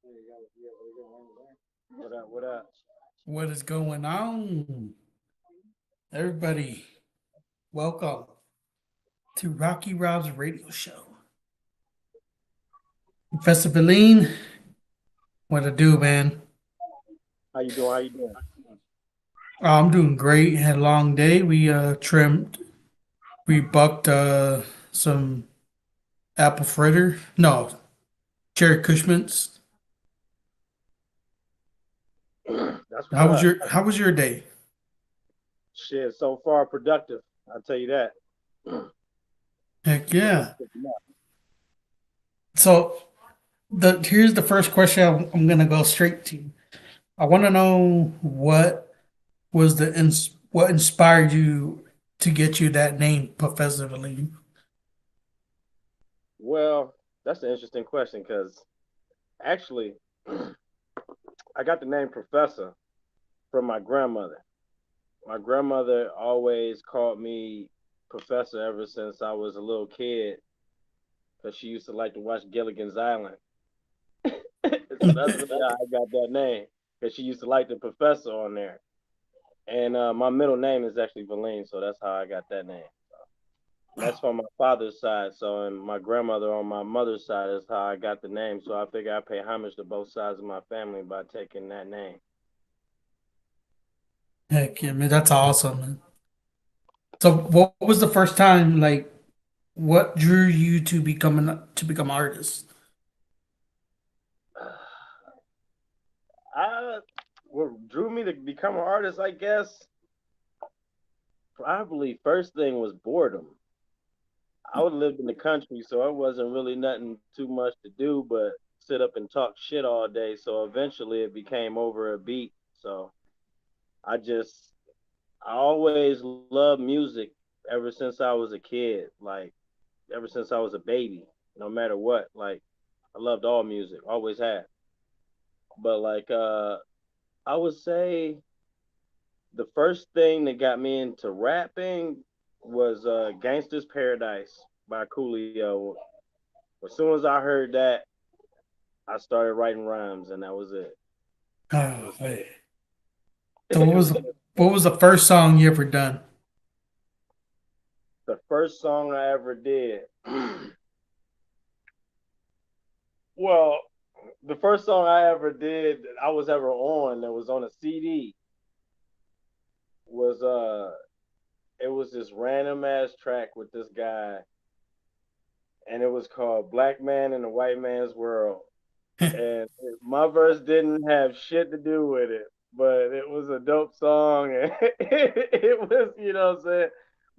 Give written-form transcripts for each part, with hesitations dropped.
What up? What up? What is going on? Everybody, welcome to Rocky Rob's radio show. Professor Beline, what to do, man? How you doing? How you doing? I'm doing great. Had a long day. We trimmed, we bucked some apple fritter. No, cherry Cushmans. That's what's up. How was your day? Shit, so far productive. I'll tell you that. Heck Looking yeah. up. So the here's the first question I'm gonna go straight to. I want to know what inspired you to get you that name, Professor Valine? Well, that's an interesting question because actually, I got the name Professor from my grandmother. My grandmother always called me Professor ever since I was a little kid because she used to like to watch Gilligan's Island. So that's really how I got that name because she used to like the Professor on there. And my middle name is actually Valine, so that's how I got that name. That's from my father's side. So, and my grandmother on my mother's side is how I got the name. So I figure I pay homage to both sides of my family by taking that name. Heck yeah, man, that's awesome, man. So, what was the first time? Like, what drew you to become an artist? I what drew me to become an artist, I guess, probably first thing was boredom. I would lived in the country, so it wasn't really nothing too much to do but sit up and talk shit all day. So eventually it became over a beat. So I just I always loved music ever since I was a kid. Like ever since I was a baby, no matter what. Like I loved all music, always had. But like I would say the first thing that got me into rapping was Gangsta's Paradise by Coolio. As soon as I heard that, I started writing rhymes and that was it. It Oh, was hey. So, it was what was the first song you ever done? the first song I ever did. Well, the first song I ever did that I was ever on that was on a CD was it was this random ass track with this guy and it was called Black Man in the White Man's World. And my verse didn't have shit to do with it, but it was a dope song and it was, you know what I'm saying?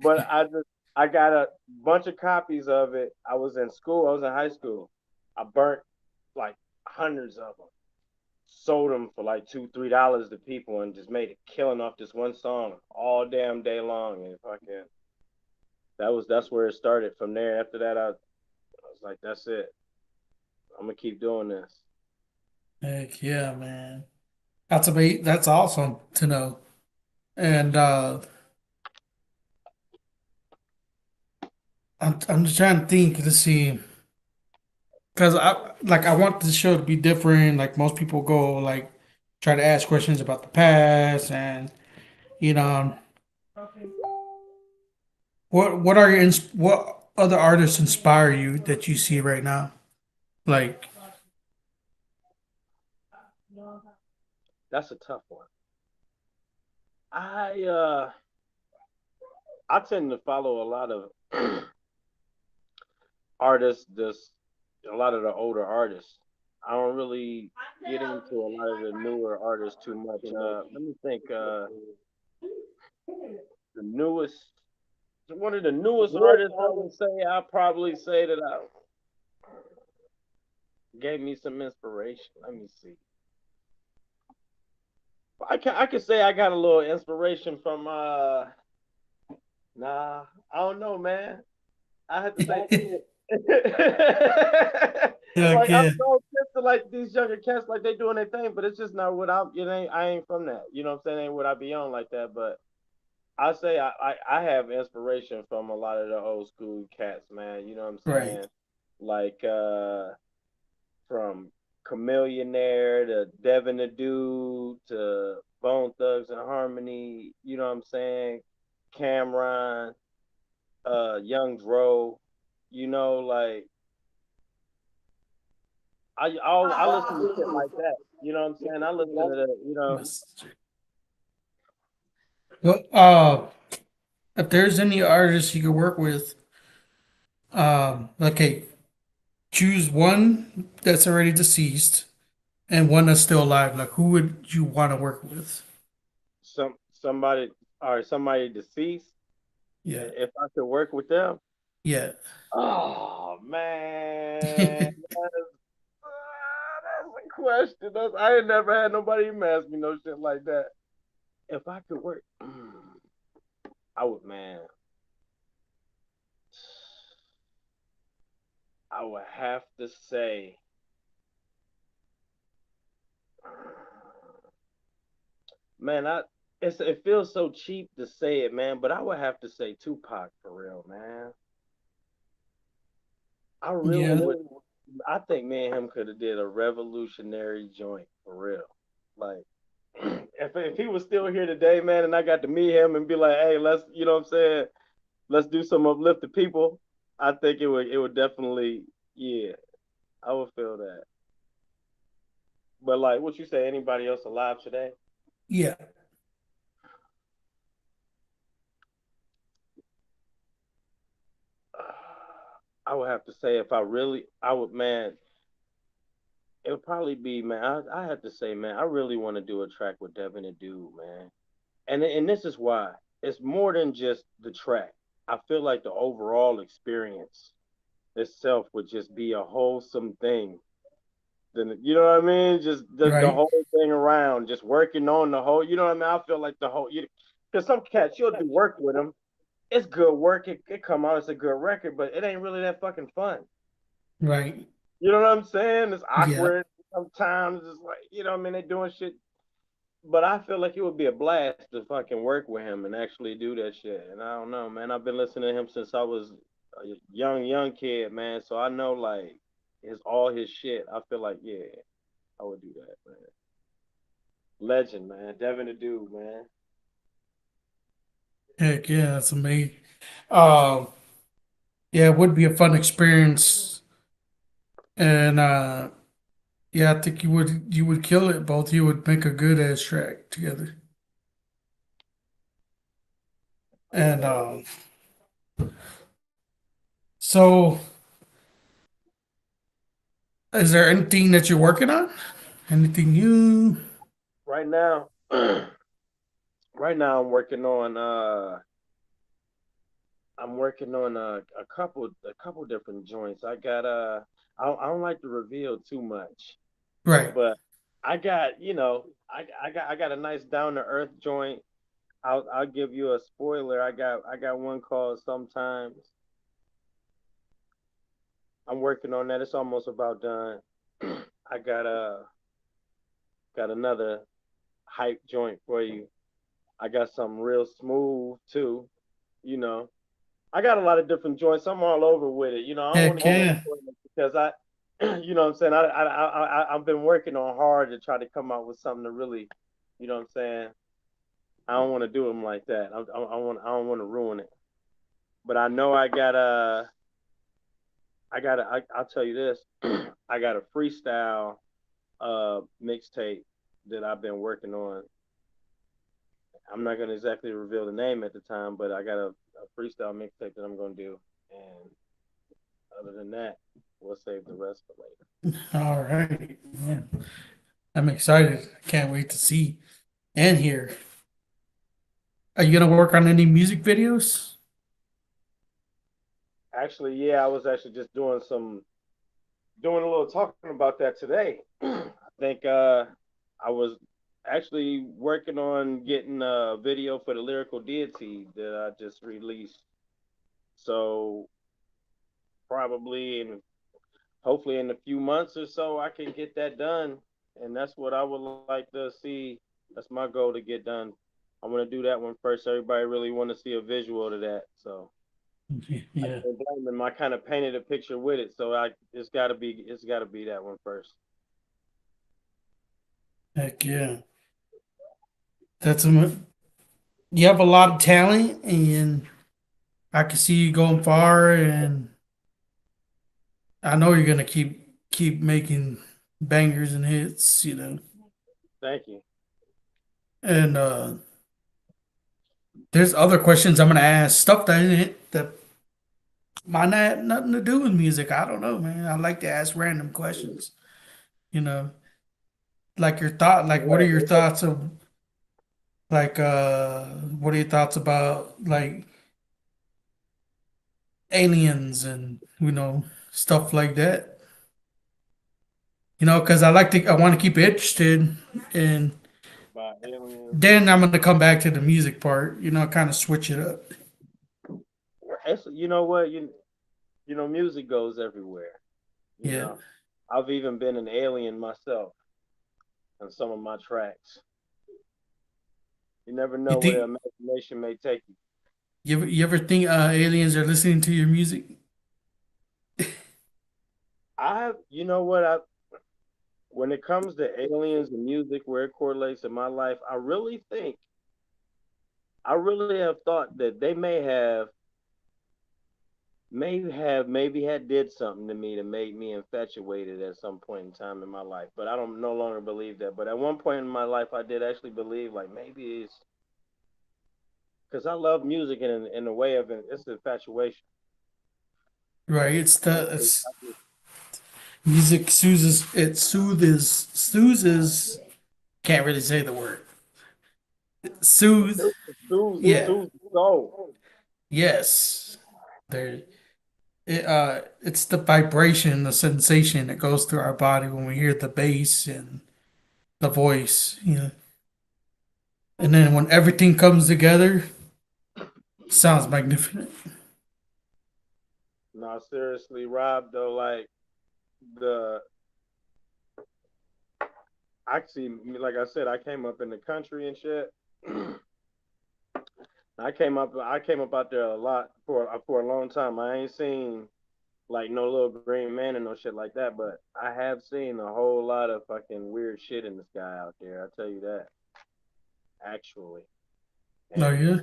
But I got a bunch of copies of it. I was in school, I was in high school. I burnt like hundreds of them. Sold them for like $2, $3 to people and just made a killing off this one song all damn day long. And fucking that's where it started. From there, after that, I was like, that's it. I'm gonna keep doing this. Heck yeah, man. That's awesome to know. And I'm just trying to think to see because I want the show to be different. Like most people go like try to ask questions about the past and you know what other artists inspire you that you see right now? Like, That's a tough one. I uh I tend to follow a lot of artists, just a lot of the older artists. I don't really get into a lot of the newer artists too much. Let me think. The newest, one of the newest artists I would say, I probably say that I gave me some inspiration. Let me see. I can say I got a little inspiration from nah, I don't know, man. I had to say like I'm yeah, so pissed to like these younger cats, like they doing their thing, but it's just not what I'm. It ain't. I ain't from that. You know what I'm saying? Ain't what I be on like that. But I say I have inspiration from a lot of the old school cats, man. You know what I'm right. saying? Like from Chameleonaire to Devin the Dude to Bone Thugs and Harmony. You know what I'm saying? Cameron, Young Dro. You know, like I listen to shit like that. You know what I'm saying? I listen to the Well, if there's any artists you could work with, okay, choose one that's already deceased and one that's still alive. Like, who would you want to work with? somebody or somebody deceased. Yeah, If I could work with them, yeah, oh man, that's a question. I ain't never had nobody even ask me no shit like that. If I could work, I would, man. I would have to say, man, it feels so cheap to say it, man, but I would have to say Tupac for real, man. I really yeah, would. I think me and him could have did a revolutionary joint for real. Like, if he was still here today, man, and I got to meet him and be like, hey, let's, you know what I'm saying, let's do some uplifted people. I think it would definitely, yeah, I would feel that. But like, what you say? Anybody else alive today? yeah, I would have to say if I really, I would, man, it would probably be, man. I have to say, man, I really want to do a track with Devin and Dude, man. And this is why it's more than just the track. I feel like the overall experience itself would just be a wholesome thing. Then you know what I mean? Just the right, whole thing around, just working on the whole. You know what I mean? I feel like the whole. Because some cats, you'll do work with them. It's good work. It come out. It's a good record, but it ain't really that fucking fun. right, You know what I'm saying? It's yeah, awkward sometimes. It's like you know what I mean? They doing shit, but I feel like it would be a blast to fucking work with him and actually do that shit. And I don't know, man. I've been listening to him since I was a young kid, man. So I know like his all his shit. I feel like yeah, I would do that, man. Legend, man. Devin the Dude, man. heck yeah, that's amazing. Um, yeah, it would be a fun experience, and yeah, I think you would kill it. Both you would make a good ass track together. Oh And man. so, is there anything that you're working on? Anything new? Right now, right now I'm working on a couple different joints. I got I don't like to reveal too much, Right. but I got I got a nice down to earth joint. I'll give you a spoiler. I got one called Sometimes. I'm working on that. It's almost about done. I got another hype joint for you. I got something real smooth too. You know, I got a lot of different joints. I'm all over with it. I don't want Heck to give no yeah. spoilers because what I'm saying. I've been working on hard to try to come out with something to really, what I'm saying. I don't want to do them like that. I don't want to ruin it. But I know I'll tell you this. I got a freestyle mixtape that I've been working on. I'm not gonna exactly reveal the name at the time, but I got a freestyle mixtape that I'm gonna do. And other than that, we'll save the rest for later. All right. Man, I'm excited. I can't wait to see and hear. Are you gonna work on any music videos? Actually, yeah, I was actually just doing a little talking about that today. I think I was actually working on getting a video for the lyrical deity that I just released. So probably in hopefully in a few months or so I can get that done. And that's what I would like to see. That's my goal to get done. I want to do that one first. Everybody really want to see a visual to that. So I Yeah. can't blame them. I kind of painted a picture with it. So it's gotta be that one first. Heck yeah. That's you have a lot of talent, and I can see you going far, and I know you're gonna keep making bangers and hits, you know. Thank you. And there's other questions I'm gonna ask, stuff that might not have nothing to do with music. I don't know, man. I like to ask random questions, you know. Like like what are your What? thoughts of like what are your thoughts about like aliens and stuff like that? Because I want to keep it interested, and About aliens. then I'm gonna come back to the music part, kind of switch it up. You know what? Music goes everywhere. You Yeah. know, I've even been an alien myself on some of my tracks. You never You know where the think imagination may take you. you ever think aliens are listening to your music? You know what? When it comes to aliens and music, where it correlates in my life, I really have thought that they maybe had did something to me to make me infatuated at some point in time in my life. But I don't no longer believe that. But at one point in my life, I did actually believe like maybe it's because I love music in a way of it's infatuation. Right. I just, I just Music soothes. Can't really say the word. Soothe. it Yeah. soothes the soul. Yes. There. It's the vibration, the sensation that goes through our body when we hear the bass and the voice. And then when everything comes together, sounds magnificent. No, seriously, Rob. Though, like the actually, like I said, I came up in the country and shit. I came up out there a lot for a long time. I ain't seen like no little green man and no shit like that, but I have seen a whole lot of fucking weird shit in the sky out there. I tell you that, actually, Oh and yeah.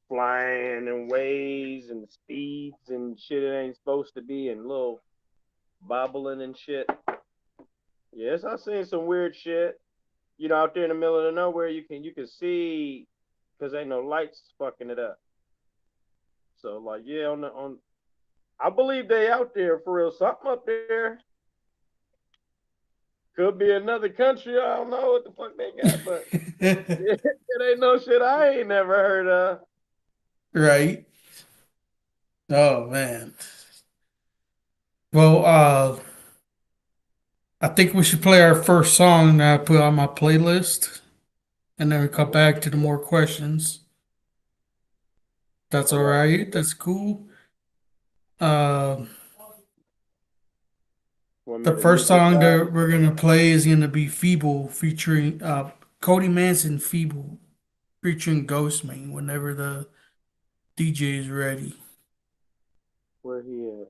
flying in ways and speeds and shit it ain't supposed to be, and little bobbling and shit. Yes, I seen some weird shit. Out there in the middle of the nowhere, you can see because ain't no lights fucking it up. So like, yeah, on I believe they out there for real. Something up there. Could be another country. I don't know what the fuck they got, but it ain't no shit I ain't never heard of. Right. Oh man. Well, I think we should play our first song that I put on my playlist, and then we come back to the more questions. That's All all right. right. That's cool. Uh, Want the me to first mute this song guy? that we're gonna play is gonna be "Feeble" featuring Cody Manson. "Feeble" featuring Ghostman. Whenever the DJ is ready. Where he at?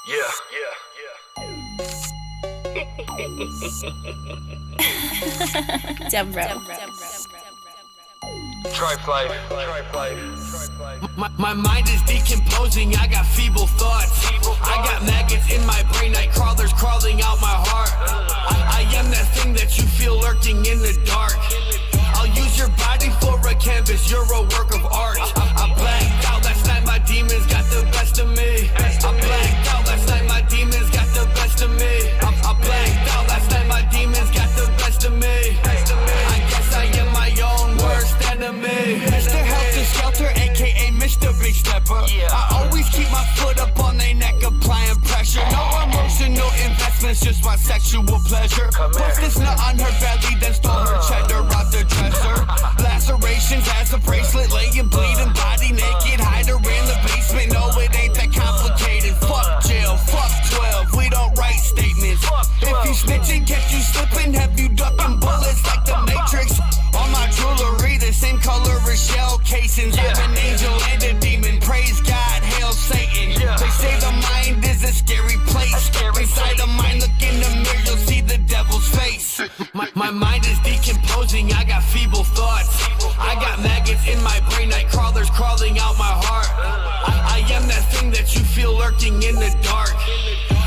Yeah, yeah, Deborah. yeah. Trife life, trife life. My mind is decomposing, I got feeble thoughts. I got maggots in my brain, night crawlers crawling out my heart. I am that thing that you feel lurking in the dark. I'll use your body for a canvas, you're a work of art. I blacked out last night, my demons got the best of me. I blacked out last night, my demons got the best of me. I blacked out last night, my demons got the best of me. I guess I am my own worst enemy. Mr. Helter Skelter, aka Mr. Big Stepper. I always keep my foot up on their neck, applying pressure. No emotional investments, just my sexual pleasure. Post this nut on her belly, then stole her cheddar out the dresser. Lacerations as a bracelet, laying bleeding, body naked. Hide her in the basement, no it ain't that complicated. Fuck jail, fuck 12, we don't write statements. If you snitching, catch you slipping, have you ducking butt? situations. I'm an angel and a demon. Praise God, hail Satan. They say the mind is a scary place. Inside the mind, look in the mirror, you'll see the devil's face. My mind is decomposing, I got feeble thoughts. I got maggots in my brain, night crawlers crawling out my heart. I am that thing that you feel lurking in the dark.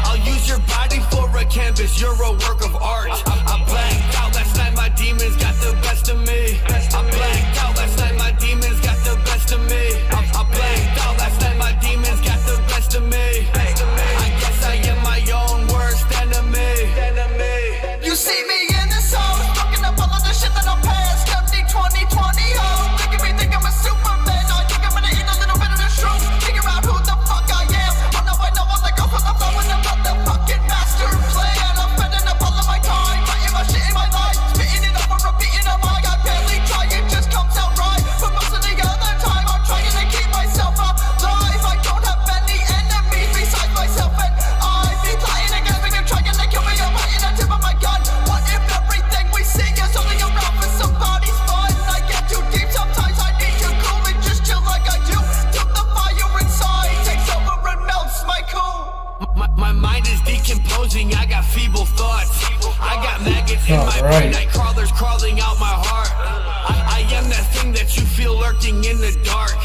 I'll use your body for a canvas, you're a work of art. I blacked out last night, my demons got the best of me. I blacked out last night, my demons got the best of me. I blacked out last night, my demons got the best of me. I guess I am my own worst enemy. You see me in the zone, fucking up all of the shit that I passed. Empty 2020 home, making me think I'm a Superman. I think I'm gonna eat a little bit of the shrooms, figure out who the fuck I am. Oh no, I know I'm the girl from the flow and about the fucking master plan. I'm spending up all of my time, writing my shit in my life, spitting it over, repeating on my. I barely try, it just comes out right. But most of the other time, I'm trying to keep myself alive. I don't have many enemies besides myself, and I be lying against me. You're trying to kill me, I'm hitting the tip of my gun. What if everything we see is only around for somebody's fun? I get too deep sometimes, I need to cool and just chill like I do. Till the fire inside takes over and melts my cool. My mind is decomposing, I got feeble thoughts. I got maggots in my brain, night crawlers crawling out my heart. I am that thing that you feel lurking in the dark.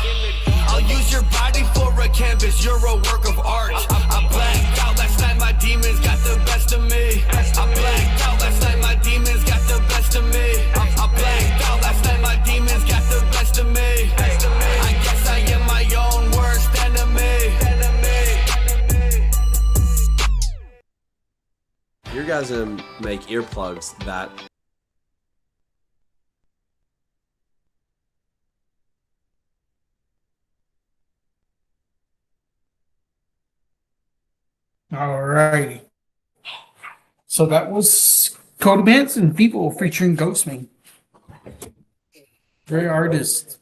I'll use your body for a canvas, you're a work of art. I blacked out last night, my demons got the best of me. I blacked out last night, my demons got the best of me. I blacked out last night, my demons got the best of me. I guess I am my own worst enemy. You guys make earplugs that Alrighty. So that was Cody Manson, People featuring Ghostman. Great artist.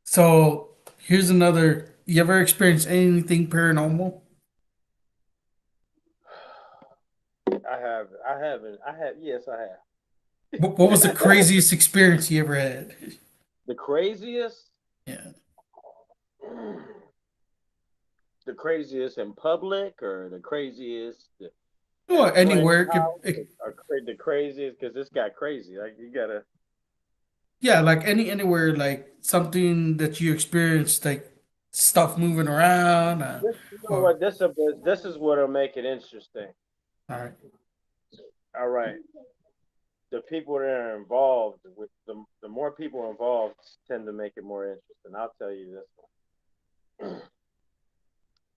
So here's another. You ever experienced anything paranormal? Yes, I have. What was the craziest experience you ever had? The craziest? Yeah. The craziest in public, or the craziest Well, anywhere. the craziest because this got crazy. Like you gotta. Yeah, like anywhere, like something that you experienced, like stuff moving around. You know what? This is what'll make it interesting. All right. All right. The people that are involved with the more people involved tend to make it more interesting. I'll tell you this one.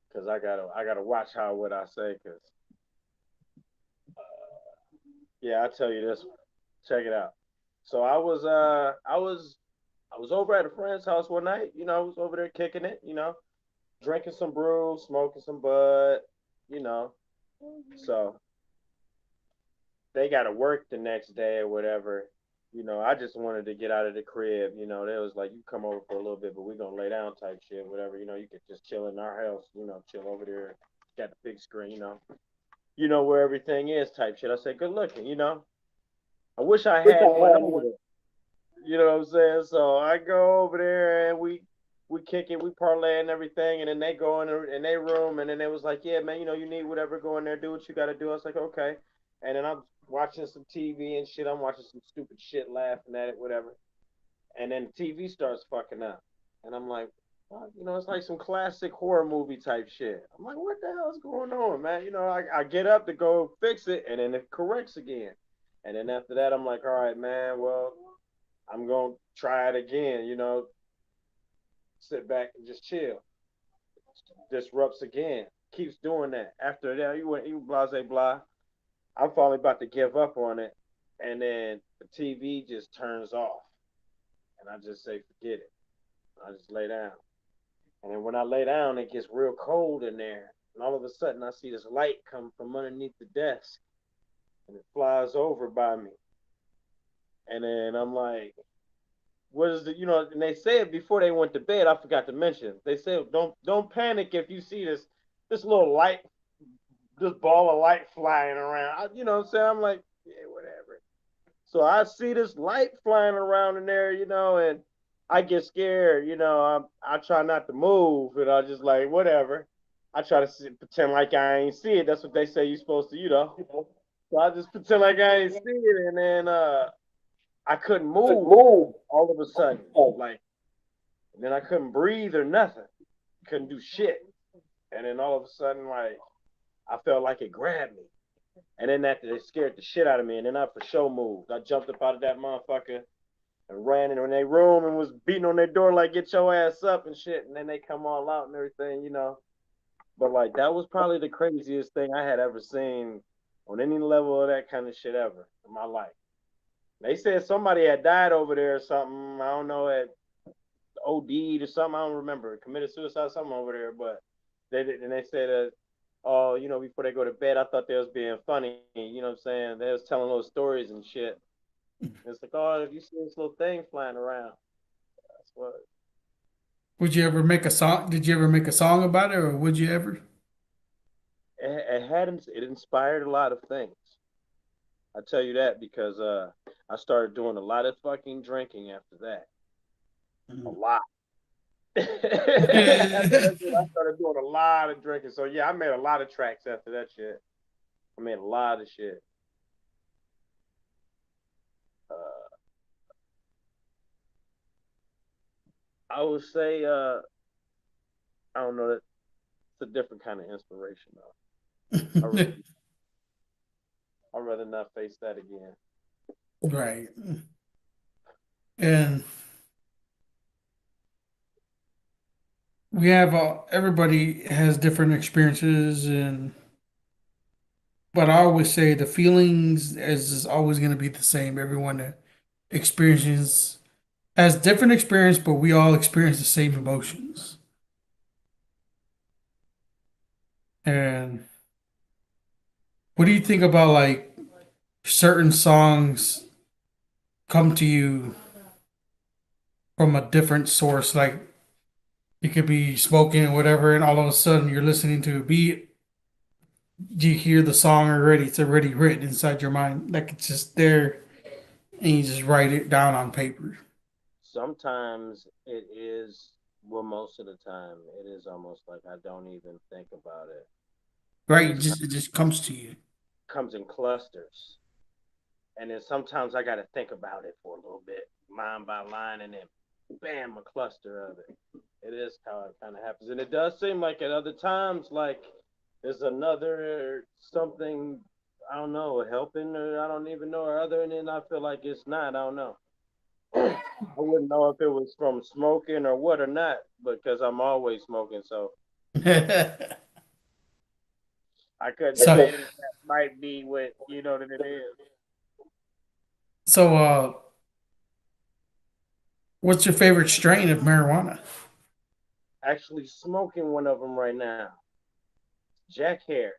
Because I gotta watch what I say. Because yeah, I'll tell you this one. Check it out. So I was over at a friend's house one night. You know, I was over there kicking it. You know, drinking some brew, smoking some bud. You know, so they got to work the next day or whatever. You know, I just wanted to get out of the crib. You know, they was like, you come over for a little bit, but we're going to lay down type shit, whatever. You know, you could just chill in our house, you know, chill over there. Got the big screen, you know where everything is type shit. I said, good looking, you know. I wish I had one. You know what I'm saying? So I go over there and we kick it, we parlay and everything, and then they go in their room, and then they was like, yeah, man, you know, you need whatever, go in there, do what you got to do. I was like, okay. And then I'm watching some TV and shit. I'm watching some stupid shit, laughing at it, whatever. And then the TV starts fucking up. And I'm like, well, you know, it's like some classic horror movie type shit. I'm like, what the hell is going on, man? You know, I get up to go fix it, and then it corrects again. And then after that, I'm like, all right, man, well, I'm going to try it again, you know. Sit back and just chill. Disrupts again. Keeps doing that. After that, you blase blah. I'm finally about to give up on it, and then the TV just turns off, and I just say, forget it. I just lay down, and then when I lay down, it gets real cold in there, and all of a sudden, I see this light come from underneath the desk, and it flies over by me, and then I'm like, what is the, you know, and they said before they went to bed, I forgot to mention, they said, don't panic if you see this little light, this ball of light flying around. You know what I'm saying? I'm like, yeah, whatever. So I see this light flying around in there, and I get scared. I try not to move, and I just like whatever. I try to pretend like I ain't see it. That's what they say you're supposed to. So I just pretend like I ain't see it, and then I couldn't move all of a sudden, like, and then I couldn't breathe or nothing, couldn't do shit, and then all of a sudden, like, I felt like it grabbed me, and then that it scared the shit out of me, and then I for sure moved. I jumped up out of that motherfucker and ran in their room and was beating on their door like get your ass up and shit, and then they come all out and everything. But like that was probably the craziest thing I had ever seen on any level of that kind of shit ever in my life. They said somebody had died over there or something. I don't know, had OD'd or something. I don't remember. Committed suicide, something over there. But they did, and they said that, oh, before they go to bed, I thought they was being funny. You know what I'm saying? They was telling little stories and shit. It's like, oh, if you see this little thing flying around, that's what. Would you ever make a song? Did you ever make a song about it, or would you ever? It inspired a lot of things. I tell you that because I started doing a lot of fucking drinking after that. A lot. After that shit, I started doing a lot of drinking. So yeah, I made a lot of tracks after that shit. I made a lot of shit. Uh, I would say I don't know, that it's a different kind of inspiration though. I really I'd rather not face that again. Right. And we have everybody has different experiences, and but I always say the feelings is always going to be the same. Everyone experiences has different experience, but we all experience the same emotions. And what do you think about like certain songs come to you from a different source? Like it could be smoking or whatever, and all of a sudden you're listening to a beat. You hear the song already; it's already written inside your mind, like it's just there, and you just write it down on paper. Sometimes it is, well, most of the time it is almost like I don't even think about it. It Right? just kind It just comes to you. of comes in clusters, and then sometimes I got to think about it for a little bit, line by line, and then bam, a cluster of it. It is how it kind of happens, and it does seem like at other times, like there's another something, I don't know, helping, or I don't even know, or other, and then I feel like it's not. I don't know. I wouldn't know if it was from smoking or what or not, because I'm always smoking, so I couldn't so, say that that might be what that it is. so, what's your favorite strain of marijuana? Actually, smoking one of them right now, Jack Hair.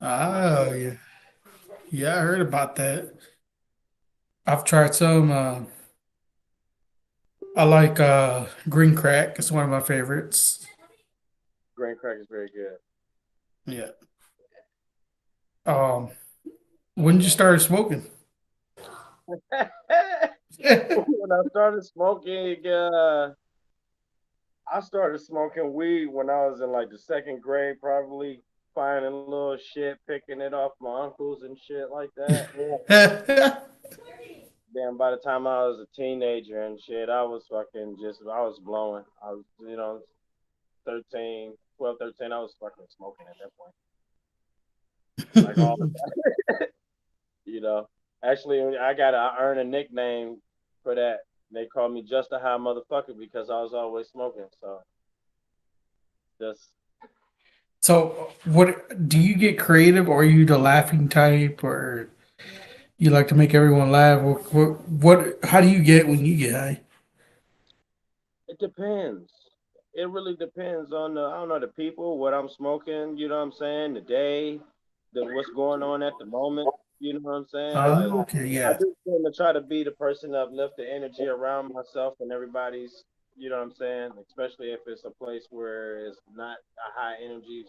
My Oh shit. yeah, yeah, I heard about that. I've tried some. I like green crack. It's one of my favorites. Green crack is very good. Yeah. Um, when did you start smoking? When I started smoking, I started smoking weed when I was in like the second grade, probably finding little shit, picking it off my uncles and shit like that. Then by the time I was a teenager and shit, I was fucking just, I was blowing. I was, 13, 12, 13, I was fucking smoking at that point. Like all the time, you know. Actually, I earned a nickname for that. They called me just a high motherfucker because I was always smoking. So just So, what do you get creative, or are you the laughing type, or you like to make everyone laugh? How do you get when you get high? it depends. It really depends on the, I don't know, the people, what I'm smoking, you know what I'm saying, the day, the what's going on at the moment, you know what I'm saying? Like Okay, I yeah. do tend to try to be the person to uplift the energy around myself and everybody's, you know what I'm saying? Especially if it's a place where it's not a high energy,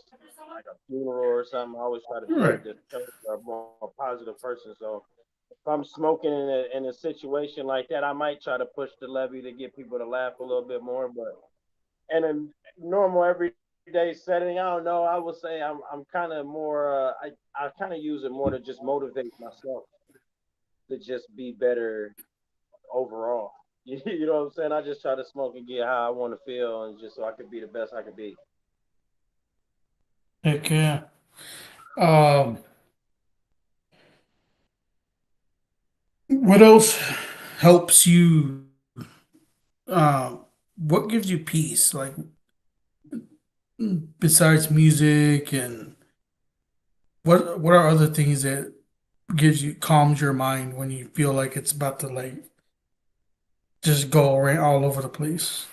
like a funeral or something. I always try to be Right. a more positive person. So if I'm smoking in a situation like that, I might try to push the levy to get people to laugh a little bit more. But in a normal everyday setting, I don't know. I would say I'm kind of more. I kind of use it more to just motivate myself to just be better overall. You know what I'm saying? I just try to smoke and get how I want to feel, and just so I could be the best I could be. Heck yeah. Um, what else helps you? What gives you peace? Like besides music, and what are other things that gives you calms your mind when you feel like it's about to like just go right all over the place?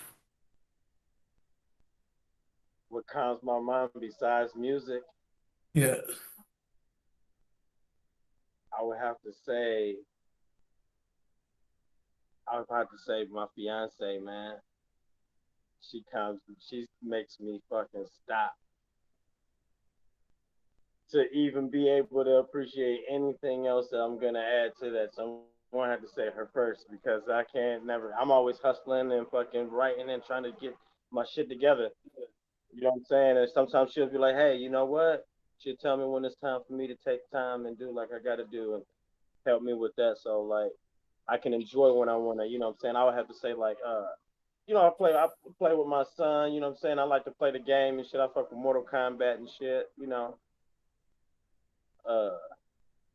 What calms my mind besides music, Yeah, I would have to say, I would have to say my fiance, man. She makes me fucking stop to even be able to appreciate anything else that I'm gonna add to that. So I'm gonna have to say her first because I can't never. I'm always hustling and fucking writing and trying to get my shit together. You know what I'm saying? And sometimes she'll be like, "Hey, you know what?" She'll tell me when it's time for me to take time and do like I got to do and help me with that. So like I can enjoy when I want to. You know what I'm saying? I would have to say like, I play with my son. You know what I'm saying? I like to play the game and shit. I fuck with Mortal Kombat and shit. Uh,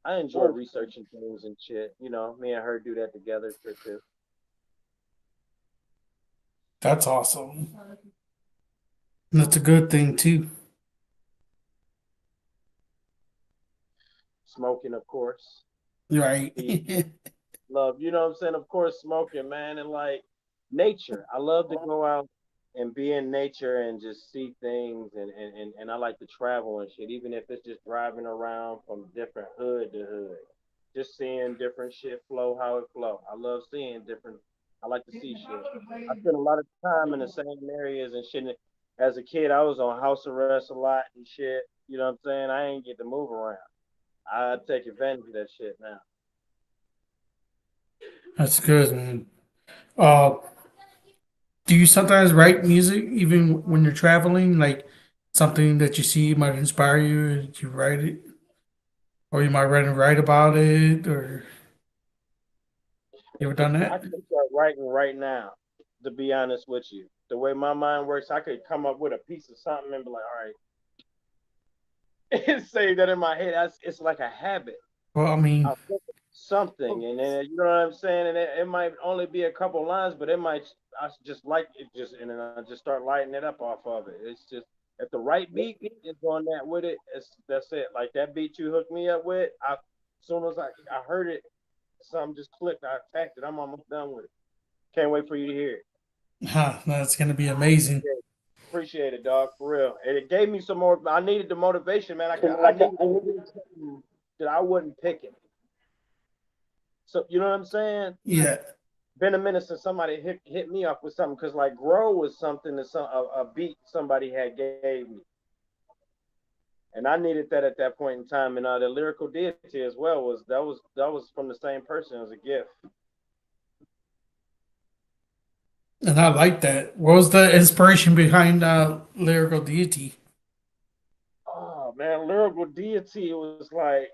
I enjoy researching things and shit. Me and her do that together, shit too. that's awesome. That's a good thing too, Smoking, of course. right? He love, you know what I'm saying? Of course, smoking, man, and like nature. I love to go out and be in nature and just see things, and I like to travel and shit, even if it's just driving around from different hood to hood, just seeing different shit flow how it flow. I love seeing different. I like to see shit. I spend a lot of time in the same areas and shit. As a kid, I was on house arrest a lot and shit. You know what I'm saying? I ain't get to move around. I take advantage of that shit now. That's good, man. Uh, do you sometimes write music even when you're traveling? Like something that you see might inspire you, and you write it, or you might write about it, or you ever done I that? can start writing right now. To be honest with you, the way my mind works, I could come up with a piece of something and be like, all right, say that in my head. It's like a habit. Well, I mean, I'll think of something, and then you know what I'm saying, and it might only be a couple lines, but it might I just like it just, and then I just start lighting it up off of it. It's just if the right beat is on that with it, that's it. Like that beat you hooked me up with, as soon as I heard it, something just clicked. I attacked it. I'm almost done with it. Can't wait for you to hear it. huh, that's gonna be amazing. Yeah, appreciate it, dog, for real. And it gave me some more. I needed the motivation, man. I needed to hear something that I wasn't picking. So you know what I'm saying? Yeah, Been a minute since somebody hit me up with something because like grow was something that a beat somebody had gave me, and I needed that at that point in time. And the lyrical deity as well was from the same person as a gift. and I like that. What was the inspiration behind lyrical deity? Oh man, lyrical deity was like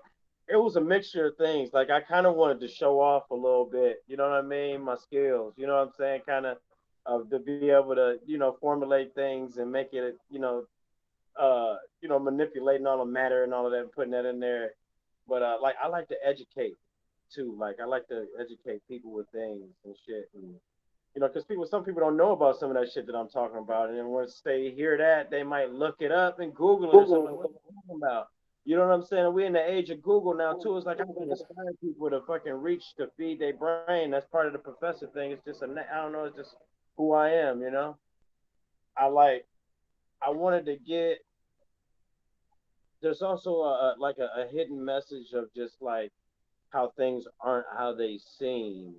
it was a mixture of things. Like I kind of wanted to show off a little bit, you know what I mean? My skills, you know what I'm saying? Kind of to be able to, formulate things and make it, manipulating all the matter and all of that, putting that in there. But like I like to educate too. Like I like to educate people with things and shit, and because some people don't know about some of that shit that I'm talking about, and then once they hear that, they might look it up and Google it or something. Like, what are you talking about? You know what I'm saying? We're in the age of Google now too. It's like I can inspire people to fucking reach to feed their brain. That's part of the professor thing. It's just I don't know. It's just who I am. I like. I wanted to get. There's also a hidden message of just like how things aren't how they seem,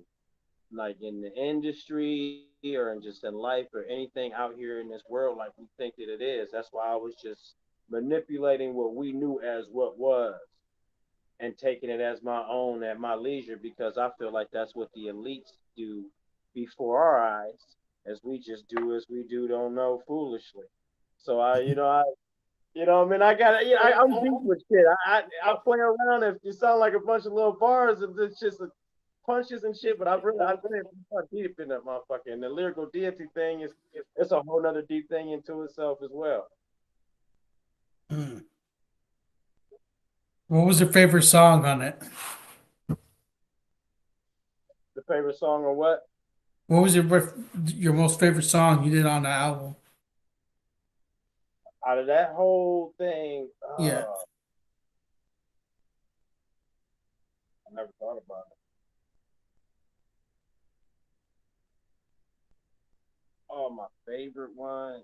like in the industry or in just in life or anything out here in this world like we think that it is. That's why I was just manipulating what we knew as what was. and taking it as my own at my leisure because I feel like that's what the elites do before our eyes, as we just do as we do, don't know foolishly. So I mean, I got, I'm deep with shit. I play around if you sound like a bunch of little bars and it's just punches and shit, but I really deep in that motherfucker. And the lyrical deity thing is, it's a whole nother deep thing into itself as well. What was your favorite song on it? The favorite song or what? What was your most favorite song you did on the album? Out of that whole thing, Yeah. I never thought about it. Oh, my favorite one.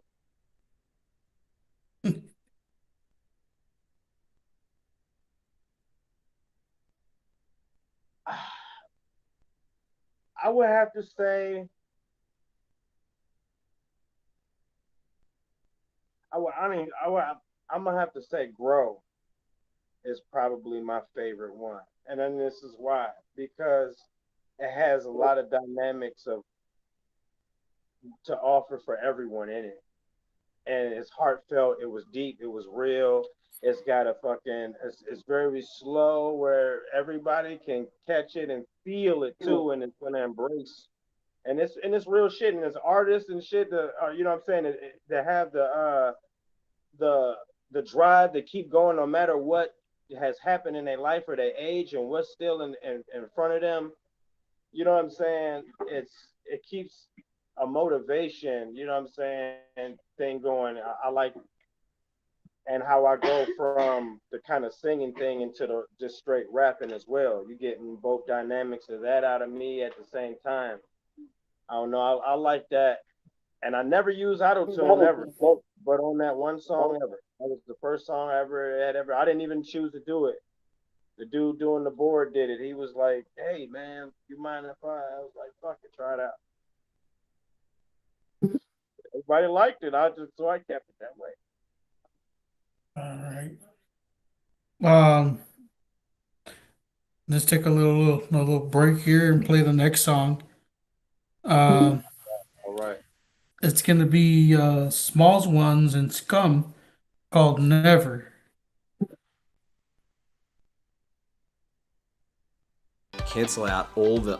I would have to say, I'm gonna have to say, "Grow" is probably my favorite one, and then this is why, because it has a lot of dynamics of to offer for everyone in it, and it's heartfelt. It was deep. It was real. It's got a fucking. It's very slow where everybody can catch it and feel it too, and it's gonna embrace. And it's real shit, and it's artists and shit that you know what I'm saying, that have the the drive to keep going no matter what has happened in their life or their age and what's still in front of them. You know what I'm saying? It keeps a motivation, you know what I'm saying, thing going. I like, and how I go from the kind of singing thing into the just straight rapping as well. You getting both dynamics of that out of me at the same time. I don't know. I like that, and I never use auto tune ever, but on that one song ever, that was the first song I ever had ever. I didn't even choose to do it. The dude doing the board did it. He was like, "Hey man, you mind if I?" was like, "Fuck it, try it out." Everybody liked it. I kept it that way. All right. Let's take a little break here and play the next song. Um, All right. it's gonna be Smalls Ones and Scum called Never. Cancel out all the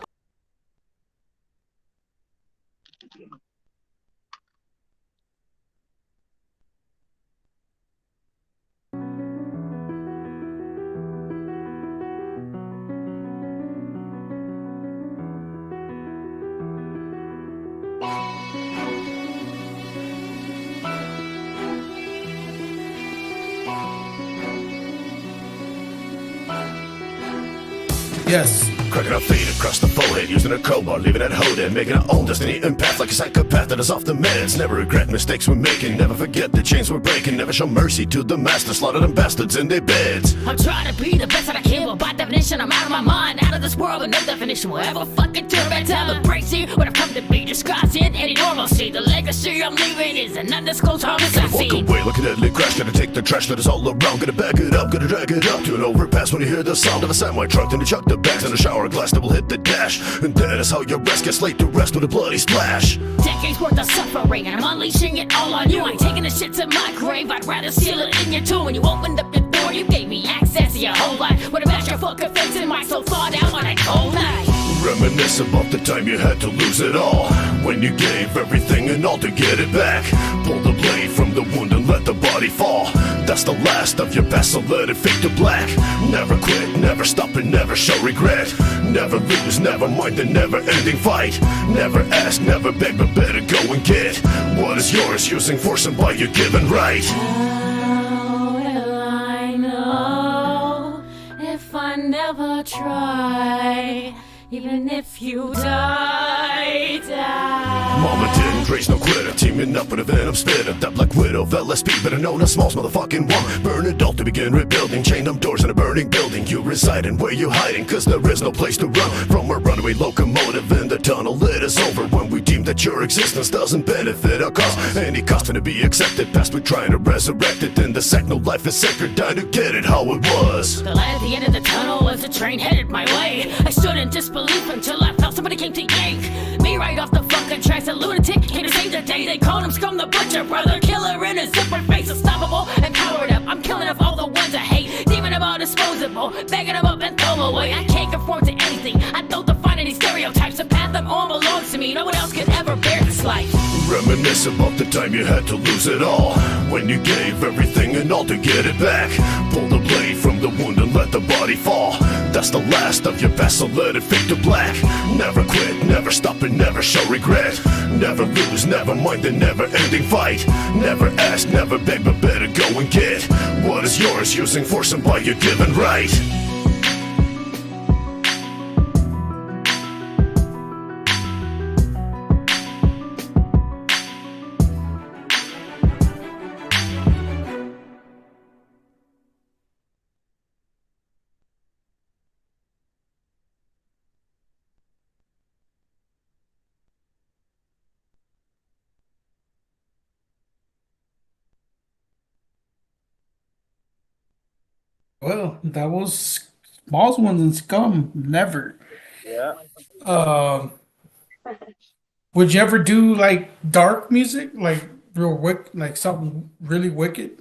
Yes. Cracking our feet across the forehead, using a crowbar, leaving it holding, making our own destiny empath like a psychopath that is off the meds. Never regret mistakes we're making, never forget the chains we're breaking, never show mercy to the master, slaughter them bastards in their beds. I'm trying to be the best that I can, but by definition I'm out of my mind, out of this world, and no definition will ever fucking turn back time. Embracing what I've come to be, disguising any normalcy. The legacy I'm leaving is an undisclosed harvest I see. Walk away like a deadly crash, gonna take the trash that is all around, gonna back it up, gonna drag it up to an overpass when you hear the sound of a semi truck, then you chuck the bags in a shower glass that will hit the dash, and that is how your rest gets laid to rest with a bloody splash. Decades worth of suffering, and I'm unleashing it all on you. I ain't taking the shit to my grave, I'd rather seal it in your tomb. When you opened up your door, you gave me access to your whole life. What about your fucking face and my soul far down on a cold night? Reminisce about the time you had to lose it all, when you gave everything and all to get it back. Pull the blade from the wound and let the body fall. That's the last of your best, so let it fade to black. Never quit, never stop, and never show regret. Never lose, never mind the never-ending fight. Never ask, never beg, but better go and get what is yours, using force and by your given right. How will I know if I never try? Even if you die, die. Mama didn't raise no quitter, teaming up with a venom spitter. That Black Widow, LSP, better known as Smalls motherfucking one. Burn it all to begin rebuilding, chain them doors in a burning building. You residing where you hiding, cause there is no place to run from a runaway locomotive in the tunnel. It is over when we deem that your existence doesn't benefit our cause. Any cost to be accepted, past we're trying to resurrect it. In the sect, no life is sacred, dying to get it how it was. The light at the end of the tunnel as the train headed my way. I stood in disbelief until I felt somebody came to yank me right off the fucking tracks. A lunatic came to save the day. They called him Scum the Butcher, brother killer in a zipper face. Unstoppable and powered up. I'm killing off all the ones I hate. Demon them all disposable, bagging them up and throw them away. I can't conform to anything. I don't define any stereotypes. The path I'm on belongs to me. No one else can ever bear this life. Reminisce about the time you had to lose it all, when you gave everything and all to get it back. Pull the blade from the wound and let the body fall. That's the last of your best, so let it fade to black. Never quit, never stop and never show regret. Never lose, never mind the never-ending fight. Never ask, never beg, but better go and get what is yours, using force and by your given right. Well, that was Smalls ones and Scum. Never. Yeah. Um, would you ever do like dark music, like real like something really wicked?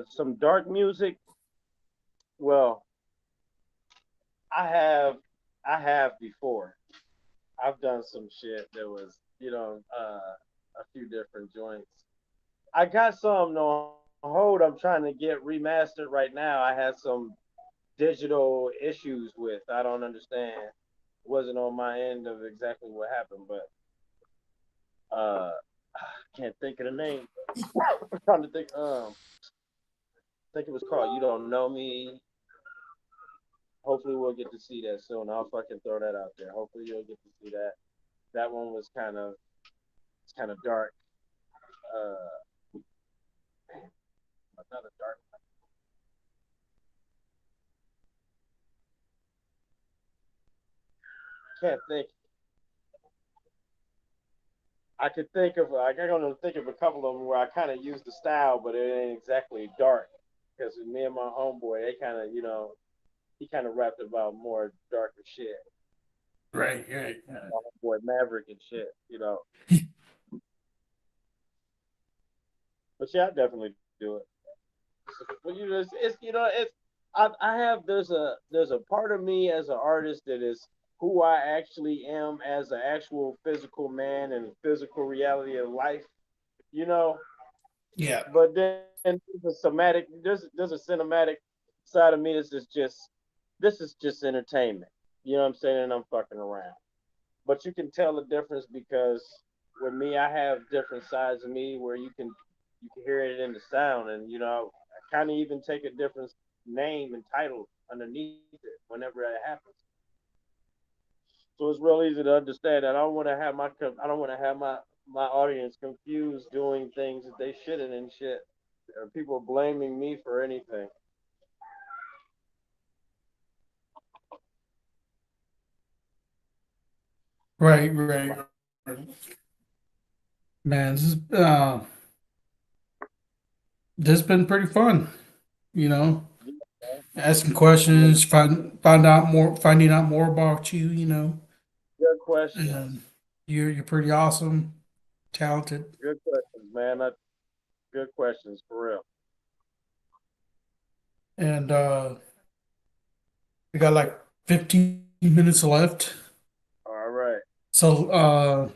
Some dark music. Well, I have I have before. I've done some shit that was, a few different joints. I got some on hold. I'm trying to get remastered right now. I had some digital issues with. I don't understand. Wasn't on my end of exactly what happened, but can't think of the name. I'm trying to think. I think it was called "You Don't Know Me." Hopefully, we'll get to see that soon. I'll fucking throw that out there. Hopefully, you'll get to see that. That one was kind of dark. Uh, Another dark. Can't think. I could think of. I can only think of a couple of them where I kind of used the style, but it ain't exactly dark. Because me and my homeboy, they kind of, he kind of rapped about more darker shit. Right, right. My homeboy Maverick and shit. But yeah, I definitely do it. But it's I have there's a part of me as an artist that is who I actually am as an actual physical man and physical reality of life, you know. Yeah. But then there's a cinematic side of me this is just entertainment. You know what I'm saying? And I'm fucking around. But you can tell the difference because with me I have different sides of me where you can hear it in the sound, and I kind of even take a different name and title underneath it whenever that happens. So it's real easy to understand that I don't want to have my audience confused doing things that they shouldn't and shit. Or people blaming me for anything. Right, right. Man, this has been pretty fun, you know. Asking questions, finding out more about you, Good questions. and you're pretty awesome, talented, Good questions, man. Good questions for real. and we got like 15 minutes left. All right. So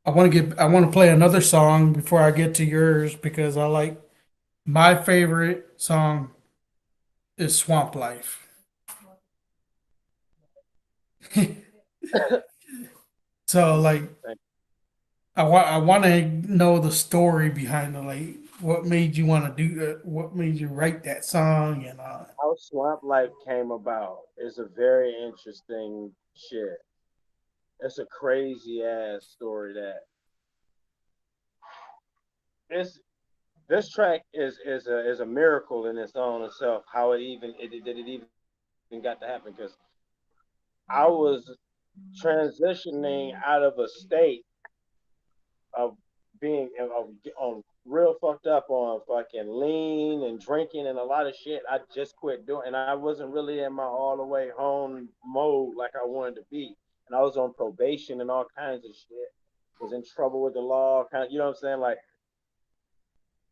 I want to play another song before I get to yours because I like my favorite song is Swamp Life. So like I want to know the story behind the like what made you want to do that? What made you write that song? And How Swamp Life came about is a very interesting shit. It's a crazy ass story that this this track is a miracle in its own itself. How it even got to happen because I was transitioning out of a state of being on real fucked up on fucking lean and drinking and a lot of shit. I just quit doing, and I wasn't really in my all the way home mode like I wanted to be. And I was on probation and all kinds of shit. Was in trouble with the law, you know what I'm saying? Like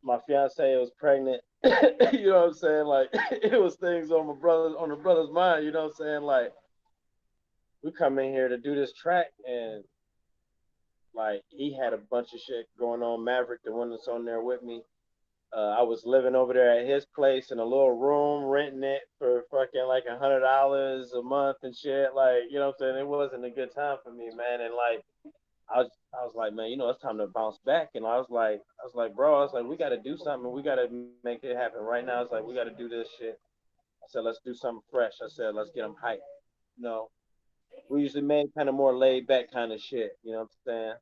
my fiance was pregnant. You know what I'm saying? Like it was things on the brother's mind. You know what I'm saying? Like we come in here to do this track and like he had a bunch of shit going on. Maverick, the one that's on there with me, I was living over there at his place in a little room, renting it for fucking like $100 a month and shit. Like, you know what I'm saying? It wasn't a good time for me, man. And like, I was like, man, you know, it's time to bounce back. And I was like, bro, I was like, we got to do something. We got to make it happen right now. It's like, we got to do this shit. I said, let's do something fresh. I said, let's get them hyped. You know, we usually made kind of more laid back kind of shit. You know what I'm saying?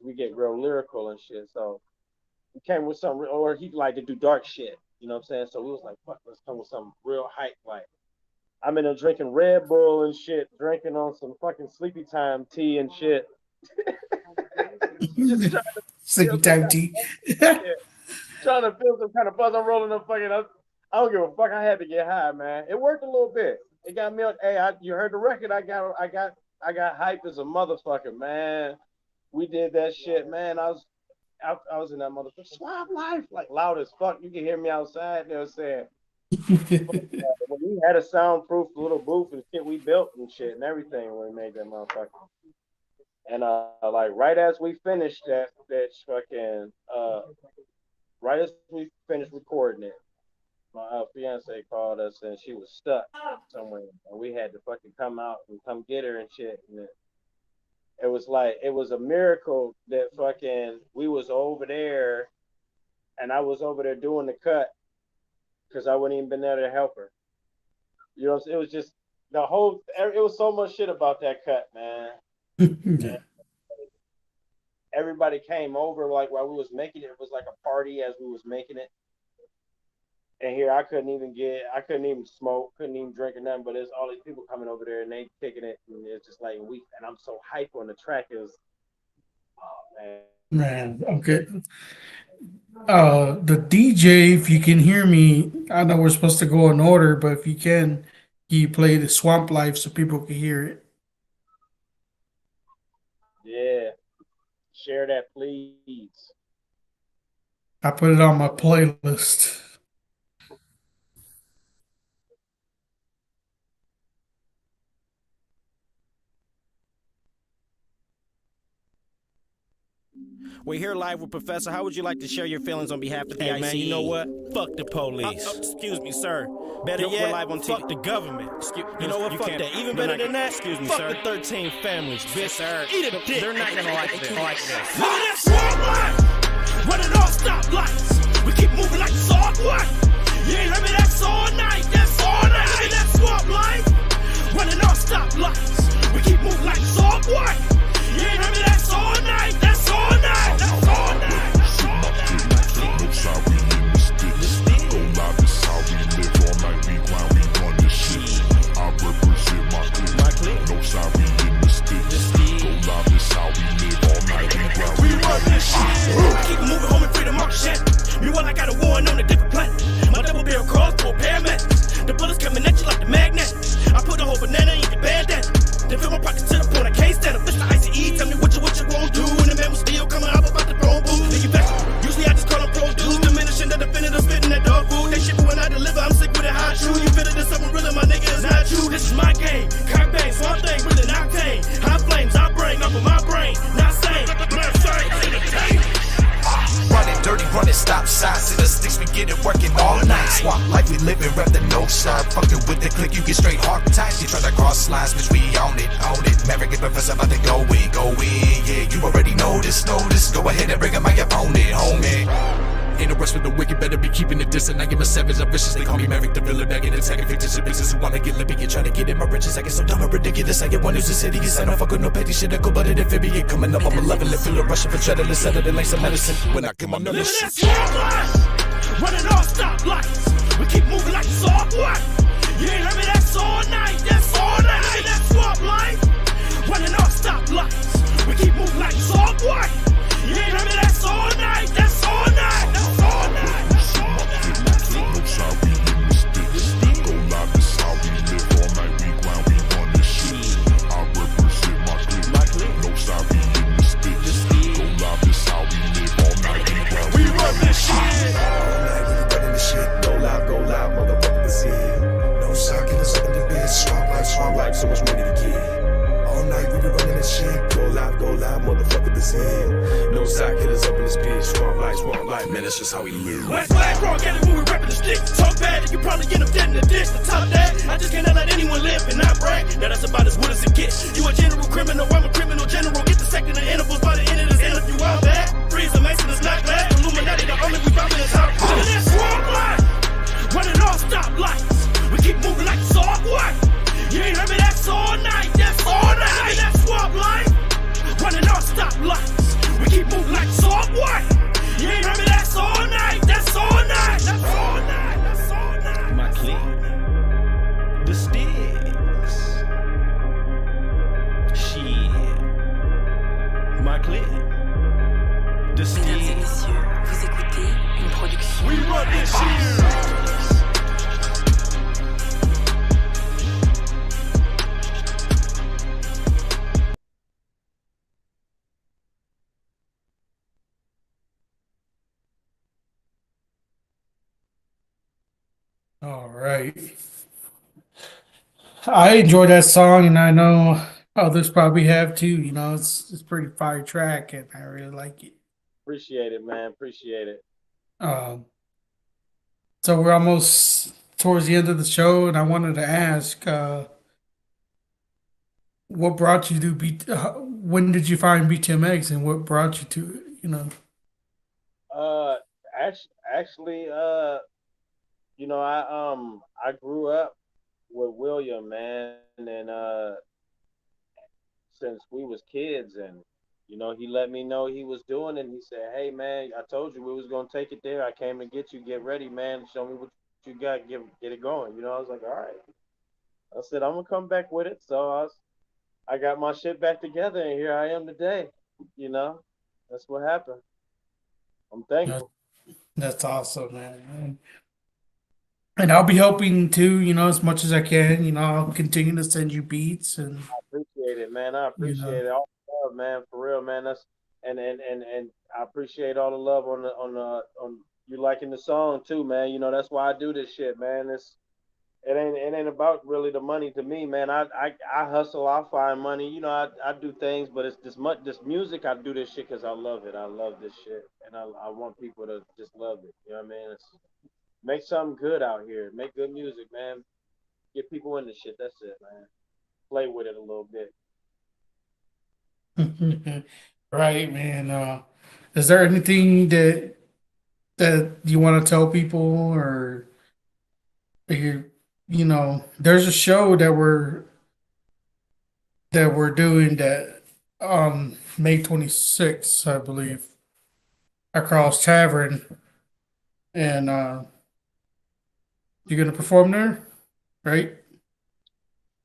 We get real lyrical and shit. So we came with some, or he like to do dark shit. You know what I'm saying? So we was like, fuck, let's come with some real hype. Like, I'm in there drinking Red Bull and shit, drinking on some fucking sleepy time tea and shit. Just trying to Sleepy time tea. trying to feel some kind of buzz. I'm rolling up fucking up. I don't give a fuck. I had to get high, man. It worked a little bit. It got me. Hey, you heard the record? I got hype as a motherfucker, man. We did that shit, man. I was in that motherfucker. Swamp Life, like loud as fuck. You can hear me outside. You know what I'm saying? When we had a soundproof little booth and shit we built and shit and everything when we made that motherfucker. And like right as we finished that fucking right as we finished recording it, my fiance called us and she was stuck somewhere and we had to fucking come out and come get her and shit. And it was like it was a miracle that fucking we was over there and I was over there doing the cut because I wouldn't even been there to help her. You know, it was just it was so much shit about that cut, man. Yeah. Everybody came over like while we was making it. It was like a party as we was making it. And here I couldn't even smoke, couldn't even drink or nothing. But there's all these people coming over there and they kicking it, and it's just like and I'm so hype on the track. It was, oh Man, okay. The DJ, if you can hear me, I know we're supposed to go in order, but if can you play the Swamp Life so people can hear it? Yeah. Share that, please. I put it on my playlist. We're here live with Professor. How would you like to share your feelings on behalf of the ICE? Man, you know what? Fuck the police. Excuse me, sir. Better yet, we're live on fuck TV. the government. You know what? Fuck that. Even better than that, excuse me, fuck sir. the 13 families, bitch. Sir, Eat a dick. they're not gonna like this. Living that swamp life, running all stop lights. We keep moving like the sword life. You ain't heard me, that's all night. That's all night. Living that swamp life, running all stop lights. We keep moving like the sword life. You ain't heard me, that's all night. That's all night. That's all night. No sorry in the sticks. Go live is how we live all night. We grind, we run this shit. I represent my clique. No sorry in the sticks. Go live is how we live all night. We grind, we run this shit. Keep moving home and free the market shit. Meanwhile, I got a war on a different planet. My double barrel crossbow, paramedics. The bullets coming at you like the magnet. I put a whole banana in your bandana. Then fill my pockets to the point I can't stand up. Mr. ICE, tell me what you won't do. And the man was still coming up about the pro booth. Nigga back. Usually I just call them pro dudes. Diminishing the definitive, spitting that dog food. They shit me when I deliver. I'm sick with it, hot true. You feel it, this something real, my nigga is not you. This is my game. Cock bang, swamp thing, really not tame. High flames, I bring up of my brain. Not sane. Man, sorry, entertainment. Running dirty, running stop signs to the sticks, we get it working all night. Swamp life, we live and rep the no side. Fucking with the click, you get straight hard tight. You try to cross lines, bitch, we own it, own it. Maverick and Professor about to go in, yeah, you already know this. Go ahead and bring up my opponent, homie. Ain't no rest for the wicked, better be keeping it distant. I am a savage, I'm vicious, they call me Merrick the villain. Back in attacking fictitious bitches who wanna get lippy and trying to get in my riches. I get so dumb and ridiculous, I get one news the city. I don't fuck with no petty shit, I go but it amphibian. Coming up, I'm a level and feel a rush of adrenaline, settle it like some medicine. When I get my numbers. Running all stop lights. We keep moving like it's all white. You ain't heard me, that's all night. That's all night. That's swap life. Running all stop lights. We keep moving like it's all white. You ain't heard me, that's all night. That's all night. That's all night. That's all night. No side, we in the sticks. Go live, this how we live. All night we grind, we run this shit. I represent my clique. No side, we in the sticks. Go live, this how we live. All night we grind, we run this shit. Running the shit, go loud, motherfucker, this here. No circulars up in the bed, strong life, so much money to get. All night we be running this shit, go loud, motherfucker, this here. No side killers up in this bitch, strong life, man, that's just how we live. West flag, wrong, get it when we reppin' the stick. Talk bad, and you probably end up dead in the ditch. The top that, I just cannot let anyone live and not brag. Now that's about as good as it gets. You a general criminal, I'm a criminal general. Get the second of intervals by the end of this interview. I'm bad. Freeze, Mason is not glad. Illuminati, the only we robbing is how. That's wrong life. Running all stop lights. We keep moving like it's all white. You ain't heard me, that's all night. That's all night. That's swap life. Running all stop lights. We keep moving like it's all white. You ain't heard me, that's all night. That's all night. That's all night. That's all night. My clique. The sticks. Shit. My clique. The sticks. Vous écoutez une production. We run this shit. All right. I enjoy that song, and I know others probably have too. You know, it's pretty fire track, and I really like it. Appreciate it, man. Appreciate it. Um, so we're almost towards the end of the show, and I wanted to ask, what brought you to when did you find BTMX, and what brought you to it? You know. Actually, I grew up with William, man, and since we was kids, and he let me know he was doing it. And he said, "Hey, man, I told you we was gonna take it there. I came to get you. Get ready, man. Show me what you got. Get it going." I was like, "All right." I said, "I'm gonna come back with it." So I got my shit back together, and here I am today. That's what happened. I'm thankful. That's awesome, man. And I'll be helping too, as much as I can. I'll continue to send you beats and I appreciate it, man. I appreciate it. All the love, man, for real, man. That's and I appreciate all the love on you liking the song too, man. That's why I do this shit, man. It ain't about really the money to me, man. I hustle, I find money. I do things, but it's this music. I do this shit because I love it. I love this shit, and I want people to just love it. You know what I mean? Make something good out here. Make good music, man. Get people into shit. That's it, man. Play with it a little bit. right, man. Is there anything that you want to tell people, or there's a show that we're doing that on May 26th, I believe, across Tavern, and you're gonna perform there, right?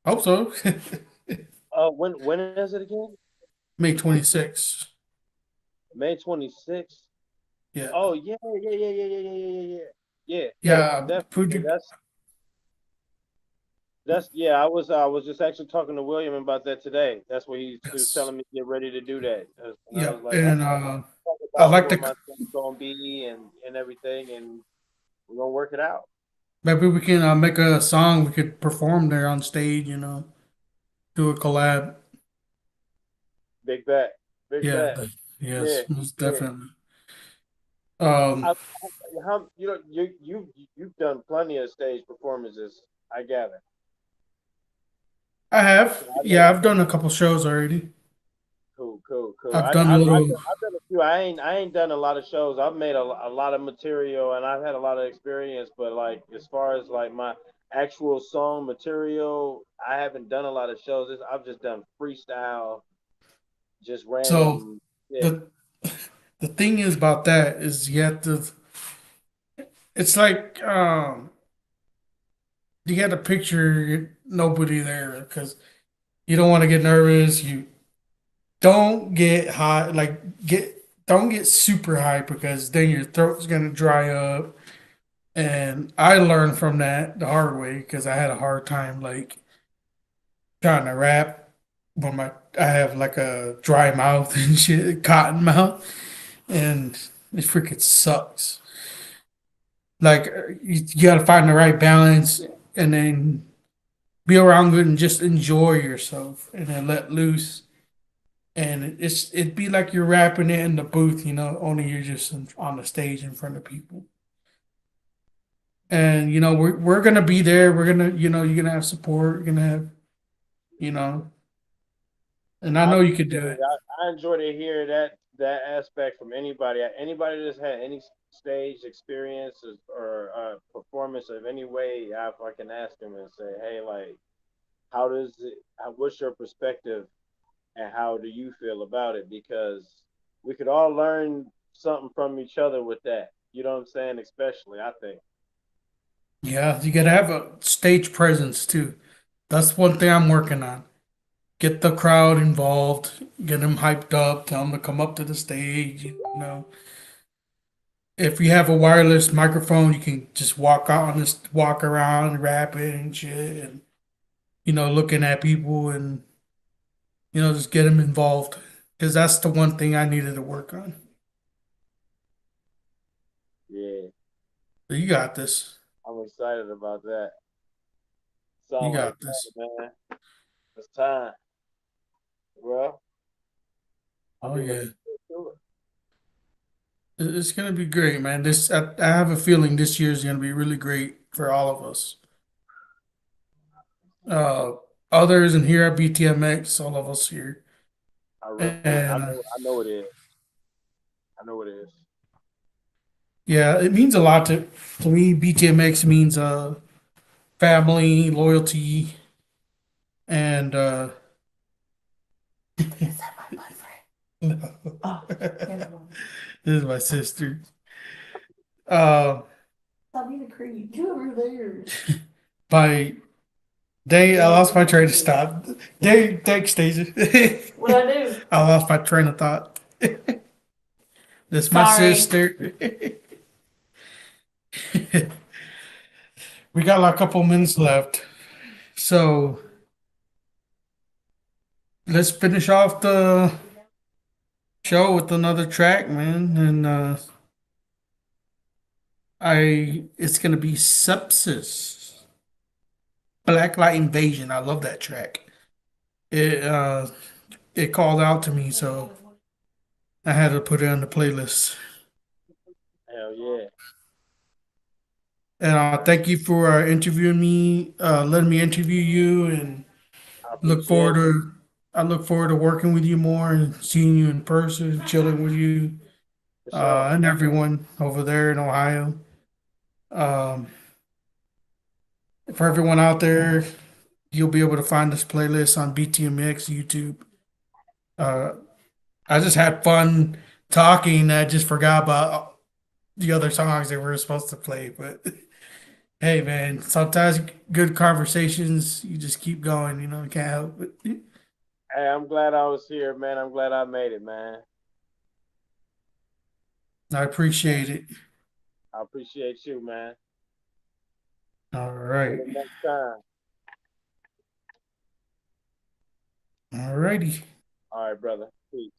Hope so. When is it again? May 26th. May 26th. Yeah. Oh yeah. Yeah. Definitely. That's yeah. I was just actually talking to William about that today. That's what he was telling me to get ready to do that. And I was like, and I like what my thing's gonna be and everything, and we're gonna work it out. maybe we can make a song we could perform there on stage. Do a collab. Big bet. Big Yeah. bet. Yes, most definitely. You've done plenty of stage performances, I gather. I have. Yeah, I've done a couple shows already. Cool. I've done a little. I've done a few you, I ain't done a lot of shows. I've made a lot of material and I've had a lot of experience, but like as far as like my actual song material, I haven't done a lot of shows. I've just done freestyle, just So random shit. the the thing is about that is you have to. It's like you got to picture nobody there because you don't want to get nervous. You don't get high, like don't get super high because then your throat's gonna dry up. And I learned from that the hard way because I had a hard time like trying to rap when I have like a dry mouth and shit, cotton mouth, and it freaking sucks. Like you got to find the right balance and then be around good and just enjoy yourself and then let loose. And it'd be like you're rapping it in the booth, only you're just on the stage in front of people. And we're gonna be there. We're gonna, you're gonna have support. You're gonna have, you know, and I I know you could appreciate do it. it. I enjoy to hear that aspect from anybody. Anybody that's had any stage experience or performance of any way, if I can ask them and say, hey, like, how does it? What's your perspective, and how do you feel about it? Because we could all learn something from each other with that. You know what I'm saying? Especially, I think. Yeah, you gotta have a stage presence too. That's one thing I'm working on. Get the crowd involved, get them hyped up, tell them to come up to the stage. If you have a wireless microphone, you can just walk out on this, walk around, rapping and shit, and looking at people and just get them involved because that's the one thing I needed to work on. Yeah, So you got this. I'm excited about that. You Sound like got this. fun, man. It's time. Well, I'll Oh be yeah. looking forward to it. It's gonna be great, man. I have a feeling this year is gonna be really great for all of us. Uh, Others in here at BTMX, all of us here, I and know. I know it is. I know it is. yeah, it means a lot to me. BTMX means family, loyalty, and this is my sister. Uh, Stop being a creep. You over there. by Day, I lost my train of thought. Day, thanks, Stacey. What I do? I lost my train of thought. That's my Sorry. sister. We got like a couple minutes left. So let's finish off the show with another track, man. And it's gonna be Sepsis. Black Light Invasion. I love that track. It it called out to me, so I had to put it on the playlist. Hell yeah. And thank you for interviewing me, letting me interview you, and I look forward appreciate it. to I look forward to working with you more and seeing you in person, chilling with you, For sure. and everyone over there in Ohio. Um, for everyone out there, you'll be able to find this playlist on BTMX YouTube. Uh, I just had fun talking. I just forgot about the other songs that we were supposed to play, but hey, man, sometimes good conversations, you just keep going, you can't help it. Hey, I'm glad I was here, man. I'm glad I made it, man. I appreciate it. I appreciate you, man. All Until right. the next time. All righty. All right, brother. Peace.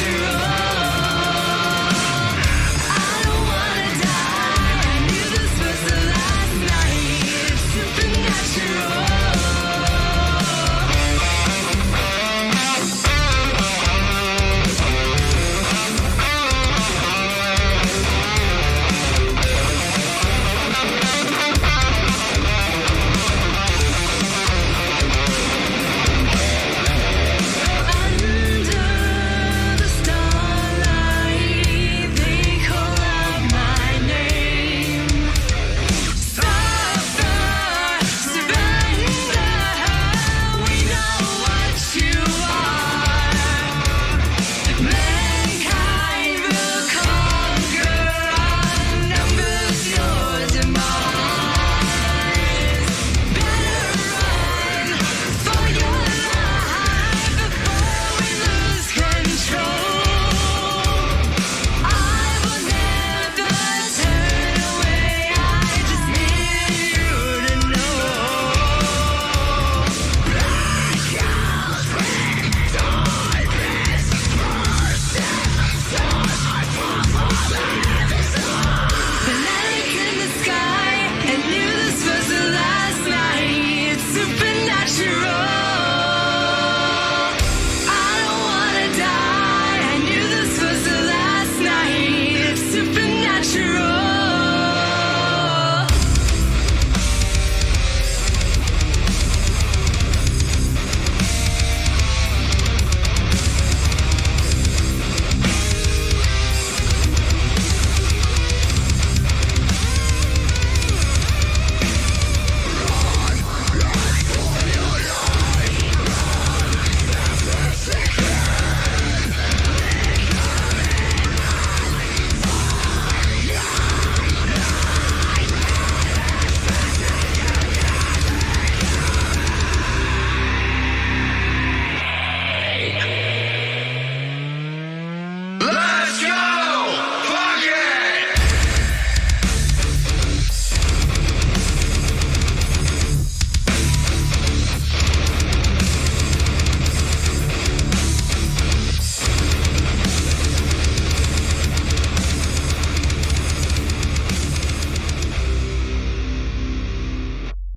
to love.